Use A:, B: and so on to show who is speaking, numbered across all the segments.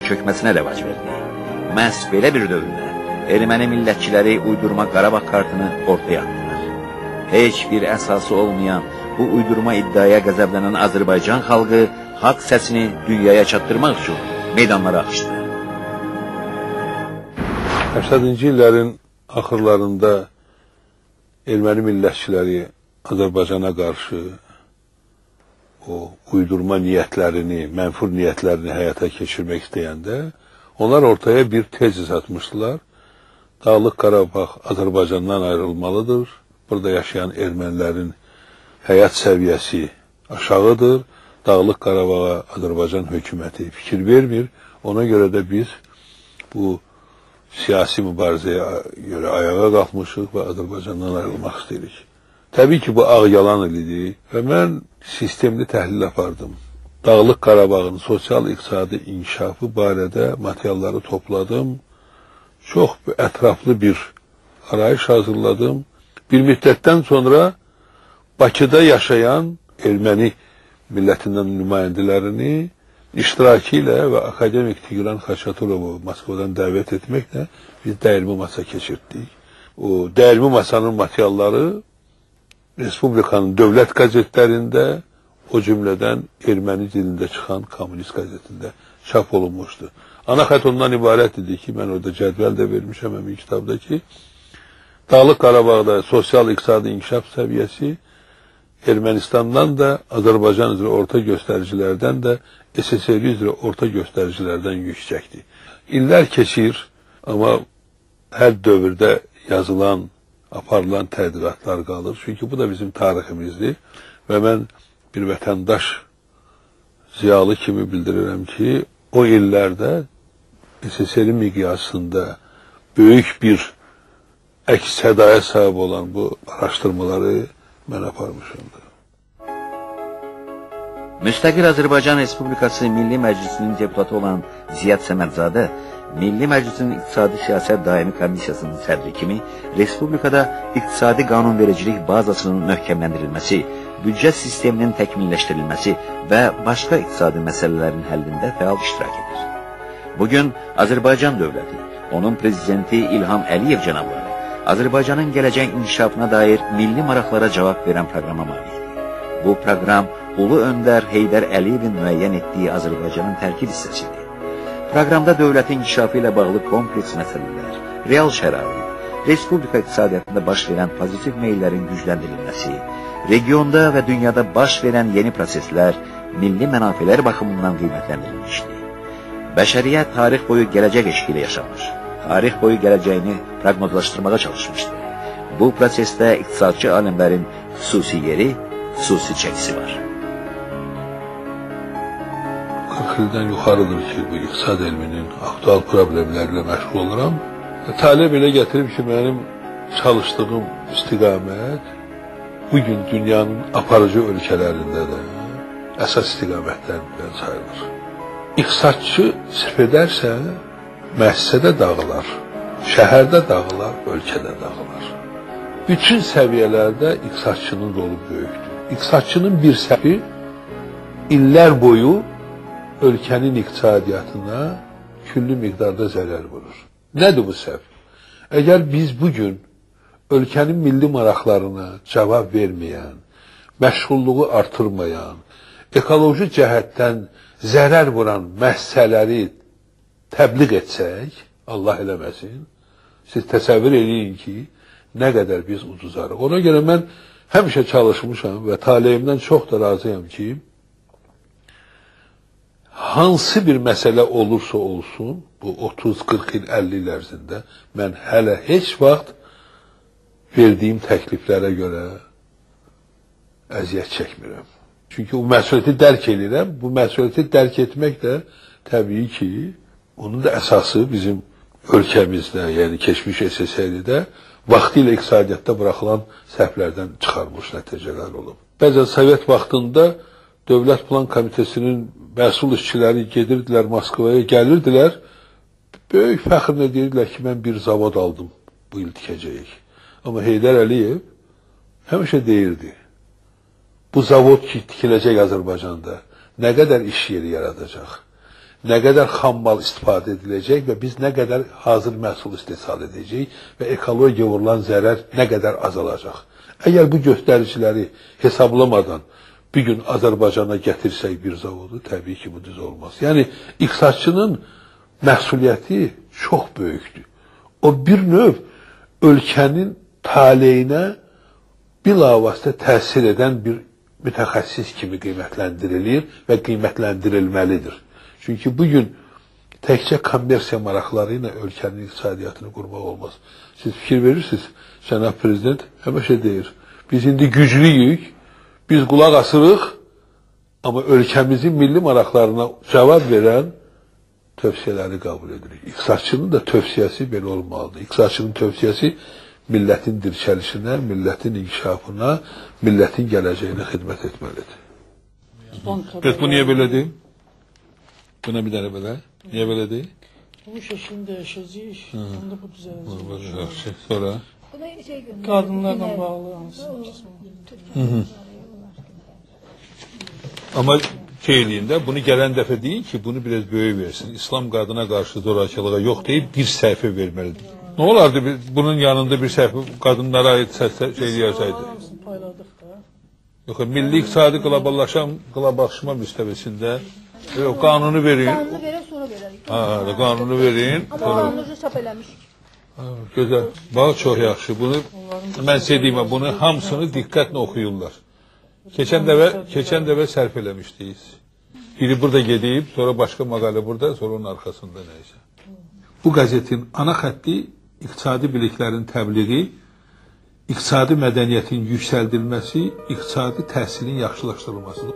A: çökməsinə rəvac verdi. Məhz belə bir dövrdə erməni millətçiləri uydurma Qarabağ kartını ortaya atdılar. Heç bir əsası olmayan bu uydurma iddiaya qəzəblənən Azərbaycan xalqı haqq səsini dünyaya çatdırmaq üçün meydanlara axışdı.
B: 80-ci illərin axırlarında erməni millətçiləri Azərbaycana qarşı o uydurma niyyətlərini, mənfur niyyətlərini həyata keçirmək istəyəndə onlar ortaya bir tezis atmışdılar. Dağlıq Qarabağ Azərbaycandan ayrılmalıdır. Burada yaşayan ermənilərin həyat səviyyəsi aşağıdır. Dağlıq Qarabağa Azərbaycan hökuməti fikir vermir. Ona görə də biz bu siyasi mübarizəyə görə ayağa qalxmışıq və Azərbaycandan ayrılmaq istəyirik. Təbii ki, bu ağ yalan idi və mən sistemli təhlil apardım. Dağlıq Qarabağın sosial-iqtisadi inkişafı barədə materialları topladım. Çox ətraflı bir arayış hazırladım. Bir müddətdən sonra Bakıda yaşayan erməni millətindən nümayəndələrini iştirakı ilə və akademik Tigran Xaçaturovu Moskvadan dəvət etməklə biz dəyirmi masa keçirdik. O dəyirmi masanın materialları Respublikanın dövlət qəzetlərində, o cümlədən erməni dilində çıxan Kommunist qəzetində çap olunmuşdu. Ana xətt ondan ibarət idi ki, mən orada cədvəl də vermişəm həmin kitabda ki, Dağlıq Qarabağda sosial-iqtisadi inkişaf səviyyəsi Ermənistandan da, Azərbaycan üzrə orta göstəricilərdən də, SSR üzrə orta göstəricilərdən yüksəkdir. İllər keçir, amma hər dövrdə yazılan, aparılan tədqiqatlar qalır. Çünki bu da bizim tariximizdir və mən bir vətəndaş ziyalı kimi bildirirəm ki, o illərdə SSR miqyasında böyük bir əks-sədaya sahib olan bu araşdırmaları mən aparmışımdır.
A: Müstəqil Azərbaycan Respublikası Milli Məclisinin deputatı olan Ziyad Səmədzadə, Milli Məclisin İqtisadi Siyasət Daimi Komissiyasının sədri kimi Respublikada iqtisadi qanunvericilik bazasının möhkəmləndirilməsi, büdcə sisteminin təkmilləşdirilməsi və başqa iqtisadi məsələlərin həllində fəal iştirak edir. Bugün Azərbaycan dövləti, onun prezidenti İlham Əliyev cənabları, Azərbaycanın gələcək inkişafına dair milli maraqlara cavab verən proqrama malikdir. Bu proqram Ulu Öndər Heydər Əliyevin müəyyən etdiyi Azərbaycanın tərkib hissəsidir. Proqramda dövlətin inkişafı ilə bağlı kompleks məsələlər, real şərait, Respublika iqtisadiyyatında baş verən pozitiv meyllərin gücləndirilməsi, regionda və dünyada baş verən yeni proseslər milli mənafelər baxımından qiymətləndirilmişdir. Bəşəriyyət tarix boyu gələcək eşqi ilə yaşamış, tarix boyu gələcəyini proqnozlaşdırmağa çalışmışdır. Bu prosesdə iqtisadçı alimlərin xüsusi yeri, xüsusi çəkisi var.
B: 40 ildən yuxarıdır ki, bu iqtisad elminin aktual problemlərlə məşğul oluram. Talib elə gətirib ki, mənim çalışdığım istiqamət bugün dünyanın aparıcı ölkələrində də əsas istiqamətlərdən sayılır. İqtisadçı səhv edərsə, müəssisədə dağılar, şəhərdə dağılar, ölkədə dağılar. Bütün səviyyələrdə iqtisadçının rolu böyükdür. İqtisadçının bir səhvi illər boyu ölkənin iqtisadiyyatına külli miqdarda zərər vurur. Nədir bu səhv? Əgər biz bugün ölkənin milli maraqlarına cavab verməyən, məşğulluğu artırmayan, ekoloji cəhətdən zərər vuran məsələləri təbliğ etsək, Allah eləməsin, siz təsəvvür edin ki, nə qədər biz uduzarıq. Ona görə mən həmişə çalışmışam və taleyimdən çox da razıyam ki, hansı bir məsələ olursa olsun, bu 30, 40 il, 50 il ərzində, mən hələ heç vaxt verdiyim təkliflərə görə əziyyət çəkmirəm. Çünki o məsuliyyəti dərk edirəm. Bu məsuliyyəti dərk etmək də təbii ki, onun da əsası bizim ölkəmizdə, yəni keçmiş SSR-də vaxtı ilə iqtisadiyyatda buraxılan səhvlərdən çıxarmış nəticələr olub. Bəzən Sovet vaxtında Dövlət Plan Komitəsinin məsul işçiləri gedirdilər Moskvaya, gəlirdilər, böyük fəxrlə deyirdilər ki, mən bir zavod aldım, bu il tikəcəyik. Amma Heydər Əliyev həmişə deyirdi, bu zavod ki, tikiləcək Azərbaycanda, nə qədər iş yeri yaradacaq, nə qədər xam mal istifadə ediləcək və biz nə qədər hazır məhsul istehsal edəcəyik və ekologiyaya vurulan zərər nə qədər azalacaq. Əgər bu göstəriciləri hesablamadan bir gün Azərbaycana gətirsək bir zavodu, təbii ki, bu düz olmaz. Yəni, iqtisadçının məsuliyyəti çox böyükdür. O bir növ ölkənin taleyinə bilavasitə təsir edən bir mütəxəssis kimi qiymətləndirilir və qiymətləndirilməlidir. Çünki bugün təkcə kommersiya maraqları ilə ölkənin iqtisadiyyatını qurmaq olmaz. Siz fikir verirsiniz, Cənab Prezident həmişə deyir, biz indi güclüyük, biz qulaq asırıq, amma ölkəmizin milli maraqlarına cavab verən tövsiyələri qəbul edirik. İqtisadçının da tövsiyəsi belə olmalıdır. İqtisadçının tövsiyəsi millətin dirçəlişinə, millətin inkişafına, millətin gələcəyinə xidmət etməlidir. Bəs bu niyə belədir? Buna bir dənə belə. Niyə belədir?
C: Bu şəklini dəyişəcəyik, onda bu düzələcək.
B: Sonra?
C: Qadınlarla bağlı hansı?
B: Amma şeyliyində bunu gələn dəfə deyin ki, bunu biraz böyük versin. İslam qadına qarşı zorakılığa yox deyib bir səhifə verməlidir. Nə olardı bunun yanında bir səhifə qadınlara aid şey yazsaydı? Yox, milli iqtisadi qloballaşma müstəvisində qanunu verin.
D: Qanunu verək, sonra verərik.
B: Qanunu verin.
D: Amma qanunucu çap eləmişik.
B: Gözəl. Bax, çox yaxşı. Bunu mən sizə deyim, bunu hamısını diqqətlə oxuyurlar. Keçən dəfə sərf eləmişdik. Biri burada gedib, sonra başqa məqalə burada, sonra onun arxasında nəysə. Bu qəzetin ana xətti iqtisadi biliklərin təbliği, iqtisadi mədəniyyətin yüksəldilməsi, iqtisadi təhsilin yaxşılaşdırılmasıdır.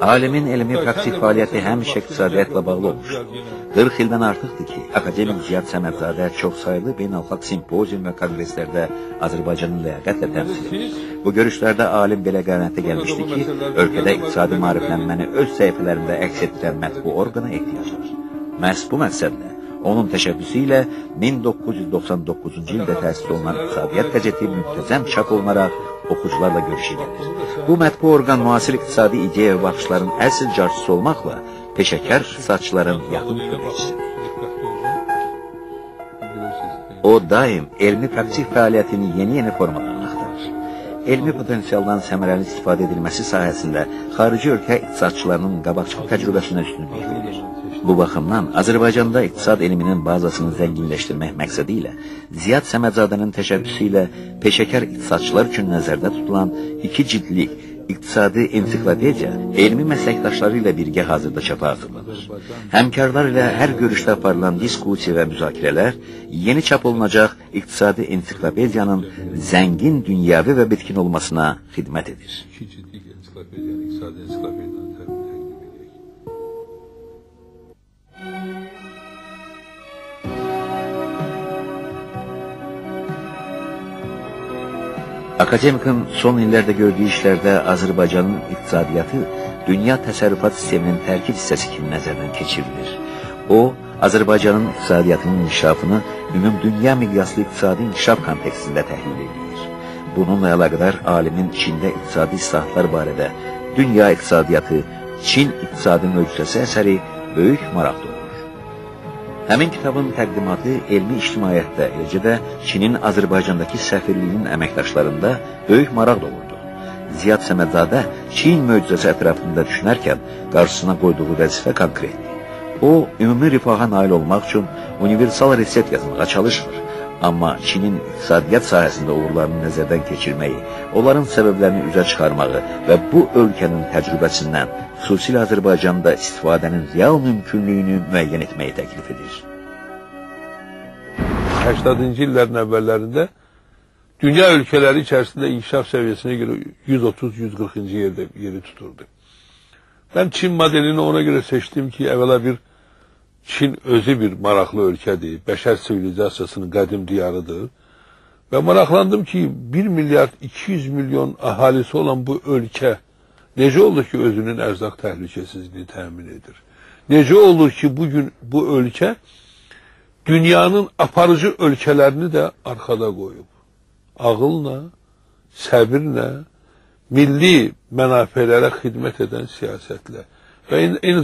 A: Alimin elmi praktik fəaliyyəti həmişə iqtisadiyyatla bağlı olmuş. 40 ildən artıqdır ki, akademik Ziyad Səmədzadə çoxsaylı beynəlxalq simpozium və konqreslərdə Azərbaycanın ləyaqətlə təmsil edir. Bu görüşlərdə alim belə qənaətə gəlmişdi ki, ölkədə iqtisadi maariflənməni öz səhifələrində əks etdirən mətbu orqana ehtiyac var. Məhz bu məqsədlə onun təşəbbüsü ilə 1999-cu ildə təsis olunan İqtisadiyyat qəzeti müntəzəm çap olunaraq oxucularla görüşə gəlir. Bu mətbu orqan müasir iqtisadi ideya və baxışların əsl carçısı olmaqla peşəkar iqtisadçıların yaxın köməkçisidir. O daim elmi praktik fəaliyyətini yeni formalarına axtarır. Elmi potensialdan səmərəli istifadə edilməsi sahəsində xarici ölkə iqtisadçılarının qabaqcıl təcrübəsinə üstünlük verir. Bu baxımdan Azərbaycanda iqtisad elminin bazasını zənginləşdirmək məqsədi ilə Ziyad Səmədzadənin təşəbbüsü ilə peşəkar iqtisadçılar üçün nəzərdə tutulan 2 cildlik iqtisadi ensiklopediya elmi məsləkdaşları ilə birgə hazırda çapa hazırlanır. Həmkarlar ilə hər görüşdə aparılan diskusiya və müzakirələr yeni çap olunacaq iqtisadi ensiklopediyanın zəngin dünyəvi və bitkin olmasına xidmət edir. Akademikin son illərdə gördüyü işlərdə Azərbaycanın iqtisadiyyatı dünya təsərrüfat sisteminin tərkib hissəsi kimi nəzərdən keçirilir. O, Azərbaycanın iqtisadiyyatının inkişafını ümumdünya miqyaslı iqtisadi inkişaf kontekstində təhlil edir. Bununla əlaqədar alimin Çində iqtisadi islahatlar barədə dünya iqtisadiyyatı, Çin iqtisadi möcüzəsi əsəri böyük maraq doğurur. Həmin kitabın təqdimatı elmi ictimaiyyətdə, eləcə də Çinin Azərbaycandakı səfirliyinin əməkdaşlarında böyük maraq doğurdu. Ziyad Səmədzadə Çin möcüzəsi ətrafında düşünərkən qarşısına qoyduğu vəzifə konkretdir. O, ümumi rifaha nail olmaq üçün universal resept yazmağa çalışmır. Amma Çinin iqtisadiyyat sahəsində uğurlarını nəzərdən keçirməyi, onların səbəblərini üzə çıxarmağı və bu ölkənin təcrübəsindən xüsusilə Azərbaycanda istifadənin real mümkünlüyünü müəyyən etməyi təklif edir.
B: 80-cı illərin əvvəllərində dünya ölkələri içərisində inkişaf səviyyəsinə görə 130-140-cı yeri tuturdu. Mən Çin modelini ona görə seçdim ki, əvvəla Çin özü bir maraqlı ölkədir, bəşər sivilizasiyasının qədim diyarıdır və maraqlandım ki, 1 milyard 200 milyon əhalisi olan bu ölkə necə olur ki, özünün ərzaq təhlükəsizliğini təmin edir? Necə olur ki, bugün bu ölkə dünyanın aparıcı ölkələrini də arxada qoyub? Ağılla, səbirlə, milli mənafelərə xidmət edən siyasətlər və eyni zamanda